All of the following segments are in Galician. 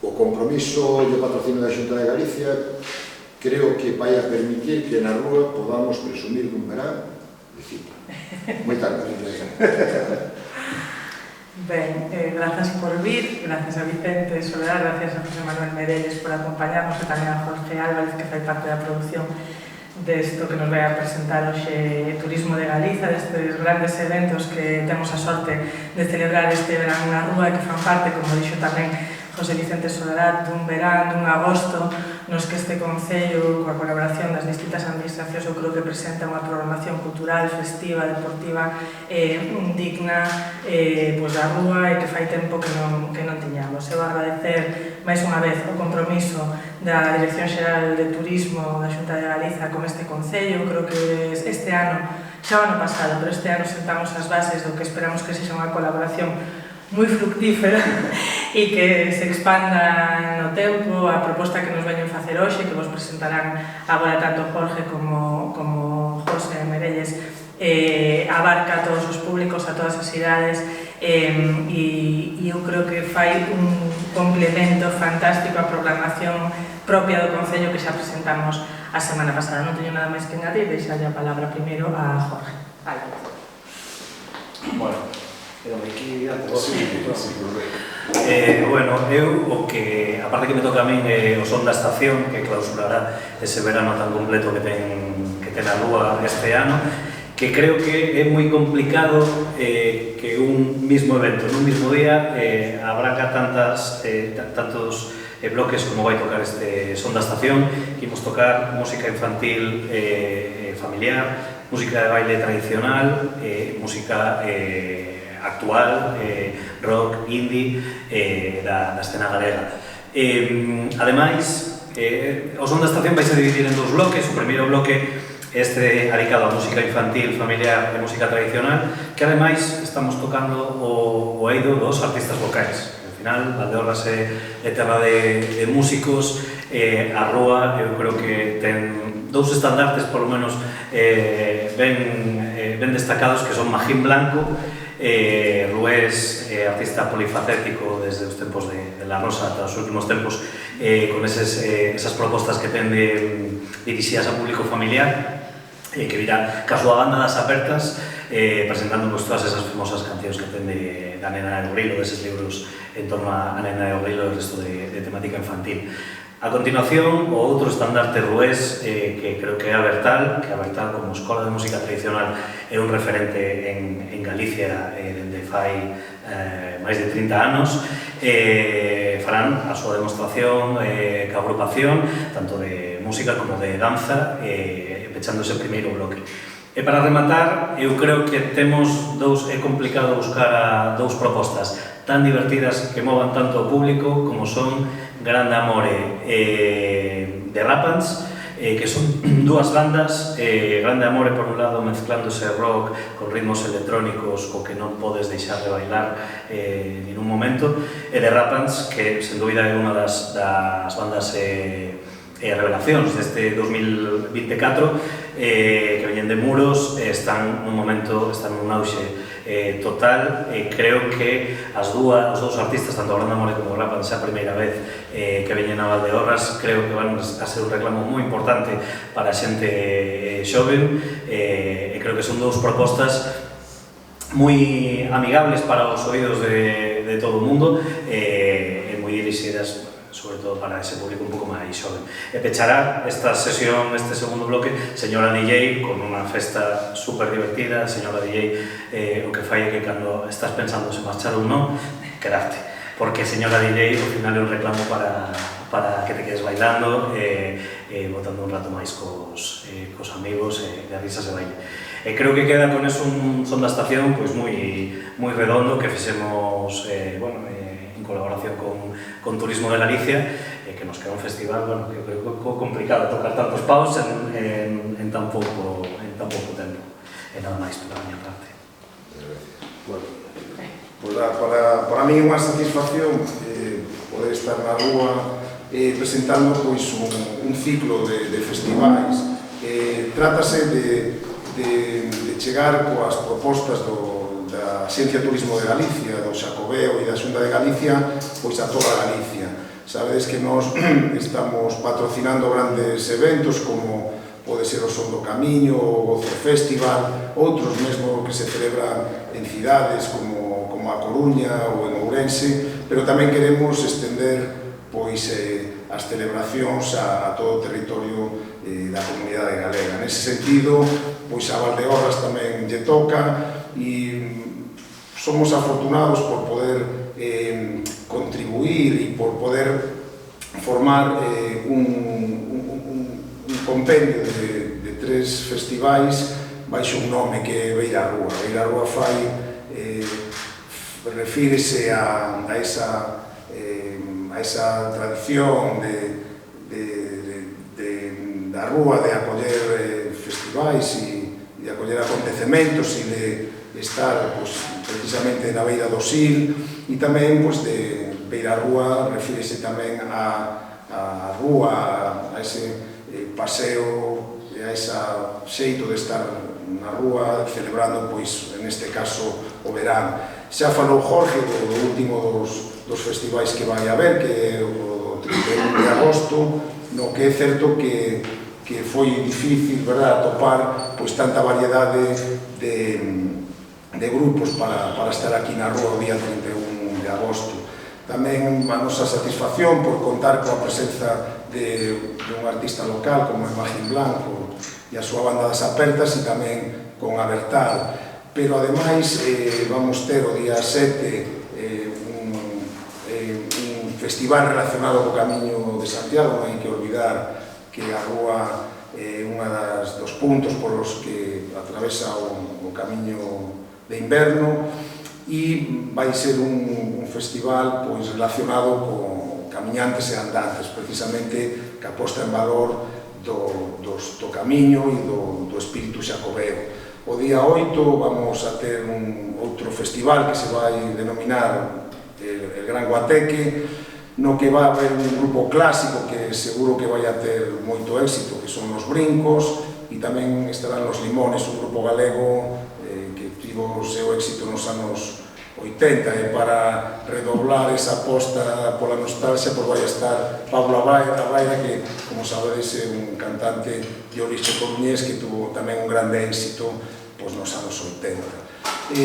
o compromiso e o patrocinio da Xunta de Galicia creo que vai a permitir que na rúa podamos presumir dun verán de cita. Moitas gracias. Ben, grazas por vir, grazas a Vicente Soledad, grazas a José Manuel Merelles por acompañarnos e tamén a Jorge Álvarez, que fai parte da produción desto que nos vai a presentar hoxe Turismo de Galiza, destes grandes eventos que temos a sorte de celebrar este verán na rúa e que fan parte, como dixo tamén José Vicente Soledad, dun verán, dun agosto, nos que este Concello, coa colaboración das distintas administracións, eu creo que presenta unha programación cultural, festiva, deportiva, digna, da rúa e que fai tempo que non tiñamos. Eu agradecer máis unha vez o compromiso da Dirección Xeral de Turismo da Xunta de Galiza con este Concello. Creo que este ano, xa o ano pasado, pero este ano sentamos as bases do que esperamos que sexa unha colaboración moi fructífera e que se expanda no tempo. A proposta que nos veñen facer hoxe, que vos presentarán agora tanto Jorge como José Merelles, abarca a todos os públicos, a todas as idades, e eu creo que fai un complemento fantástico á programación propia do Concello que xa presentamos a semana pasada. Non teño nada máis que engadir, deixalle a palabra primeiro a Jorge. Bueno, quedame aquí ante vos. Bueno, eu o que, aparte que me toca a min, o son da estación, que clausurará ese verano tan completo que ten a rúa este ano, que creo que é moi complicado que un mismo evento, nun mismo día, abraca tantos bloques como vai tocar este son da estación, que imos tocar música infantil familiar, música de baile tradicional, música actual, rock, indie, da escena galega. Ademais, o son da estación vai se dividir en dous bloques. O primeiro bloque este dedicado a música infantil, familiar e música tradicional, que ademais estamos tocando o eido dos artistas vocais. Al final, Valdeorras é terra de músicos, a rúa eu creo que ten dous estandartes, polo menos, ben destacados, que son Magín Blanco, Rués, artista polifacético desde os tempos de La Rosa ata os últimos tempos, con esas propostas que ten dirixidas a público familiar, que virá ca súa banda das apertas, presentando todas esas famosas cancións que ten da Nena de Grilo, deses libros en torno a Nena de Grilo e o resto de temática infantil. A continuación, o outro estandarte Rués, que creo que é a Bertal, como escola de música tradicional é un referente en Galicia dende fai máis de 30 anos, farán a súa demostración ca agrupación, tanto de música como de danza, pechando ese primeiro bloque. E para rematar, eu creo que é complicado buscar dous propostas tan divertidas que movan tanto ao público como son Grande Amore de Rapans, que son dúas bandas, Grande Amore por un lado mezclándose rock con ritmos electrónicos co que non podes deixar de bailar en un momento, e de Rapans, que sen dúbida é unha das bandas revelacións deste 2024, que veñen de Muros, están nun auxe total. Creo que os dous artistas, tanto Grande Amore como Rapans, a primeira vez que veñen a Valdeorras, creo que van a ser un reclamo moi importante para a xente xoven, e creo que son dous propostas moi amigables para os oídos de todo o mundo, e moi dirixidas sobre todo para ese público un pouco máis xoven. E pechará esta sesión, este segundo bloque, Señora DJ, con unha festa super divertida. Señora DJ, o que fai é que cando estás pensando se marchar ou non, quedarte, porque Señora DJ ao final é un reclamo para que te quedes bailando e botando un rato máis cos amigos e de risas e baile. E creo que queda con eso un son da estación moi redondo que fixemos en colaboración con Turismo de Galicia, que nos queda un festival que creo que é complicado tocar tantos paus en tan pouco tempo. E nada máis pola miña parte. Para mí é unha satisfacción poder estar na rúa presentando un ciclo de festivais. Trátase de chegar coas propostas da Xencia de Turismo de Galicia, do Xacobeo e da Xunta de Galicia, pois a toda Galicia. Sabedes que nós estamos patrocinando grandes eventos como pode ser o Son do Camiño, o Gozo Festival, outros mesmo que se celebran en cidades como a Coruña ou en Ourense, pero tamén queremos estender pois as celebracións a todo o territorio da comunidade galega. Nese sentido, pois a Valdeorras tamén lle toca e somos afortunados por poder contribuir e por poder formar un compendio de 3 festivais baixo un nome que é Beirarrúa. Beirarrúa refírese a esa tradición da rúa de acoller festivais e de acoller acontecementos e de estar precisamente na beira do Sil, e tamén de Beirarrúa refírese tamén a rúa, a ese paseo e a ese xeito de estar na rúa celebrando, neste caso, o verán. Xa falou Jorge do último dos festivais que vai haber, que é o 31 de agosto, no que é certo que foi difícil, verdad, atopar tanta variedade de grupos para estar aquí na rúa o día 31 de agosto. Tamén a nosa satisfacción por contar coa presenza dun artista local como é Magín Blanco e a súa banda das Apertas, e tamén con Abertal. Pero ademais vamos ter o día 7 un festival relacionado co Camiño de Santiago. Non hai que olvidar que a rúa é un dos puntos polos que atravesa o Camiño de Inverno, e vai ser un festival relacionado con camiñantes e andantes, precisamente que aposta en valor do camiño e do espírito xacobeo. O día 8 vamos a ter outro festival que se vai denominar el Gran Guateque, no que vai haber un grupo clásico que seguro que vai a ter moito éxito, que son os Brincos, e tamén estarán os Limones, un grupo galego que tivo o seu éxito nos anos 80, e para redoblar esa aposta pola nostalgia vai a estar Pablo Abaira, que, como sabedes, é un cantante de orixe coruñés que tuvo tamén un grande éxito nos anos 80.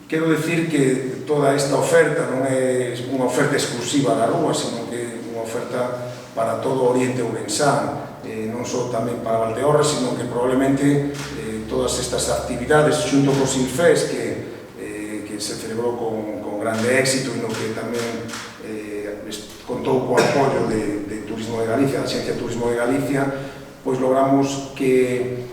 Quero dicir que toda esta oferta non é unha oferta exclusiva da rúa, sino que é unha oferta para todo o Oriente Ourensán, non só tamén para Valdeorras, sino que probablemente todas estas actividades xunto co Silfes, que se celebrou con grande éxito e no que tamén contou co apoio de Turismo de Galicia, da Xencia de Turismo de Galicia, pois logramos que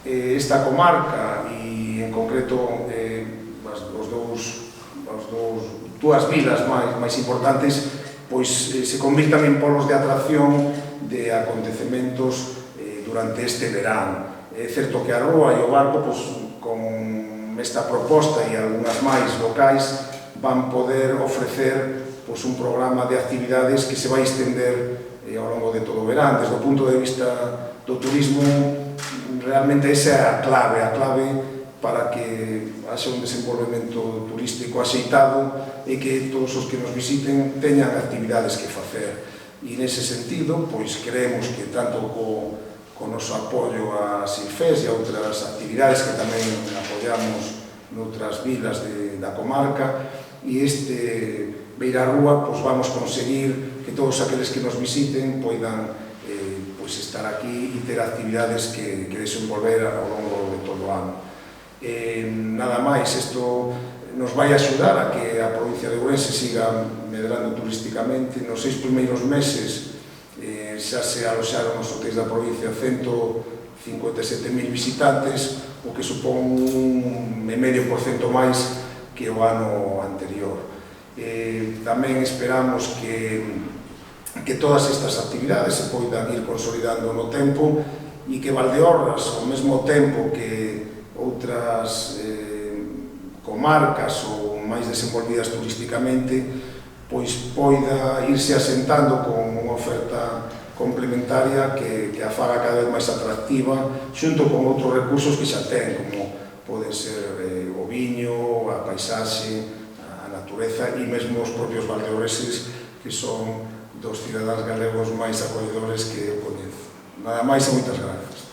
esta comarca e en concreto as dúas vilas máis importantes se convirtan en polos de atracción de acontecementos durante este verán. É certo que a rúa e o barco con esta proposta e algunhas máis locais van poder ofrecer un programa de actividades que se vai estender ao longo de todo o verán. Desde o punto de vista do turismo, realmente esa é a clave para que haxa un desenvolvemento turístico axeitado e que todos os que nos visiten teñan actividades que facer. E nese sentido, creemos que tanto co noso apoio a Silfes e a outras actividades que tamén apoiamos noutras vilas da comarca, e este Beirarrúa vamos conseguir que todos aqueles que nos visiten poidan estar aquí e ter actividades que desenvolver ao longo de todo o ano. Nada máis, isto nos vai axudar a que a provincia de Ourense siga medrando turísticamente. Nos 6 primeiros meses xa se aloxaron nos hotéis da provincia 157.000 visitantes, o que supón un 0,5% máis que o ano anterior. Tamén esperamos que todas estas actividades se poidan ir consolidando no tempo e que Valdeorras, ao mesmo tempo que outras comarcas ou máis desenvolvidas turísticamente, poida irse asentando con unha oferta complementaria que a faga cada vez máis atractiva, xunto con outros recursos que xa ten, como poden ser o viño, paisaxe, a natureza e mesmo os propios valdeorreses, que son dos cidadáns galegos máis acolledores que eu coñezo. Nada máis e moitas grazas.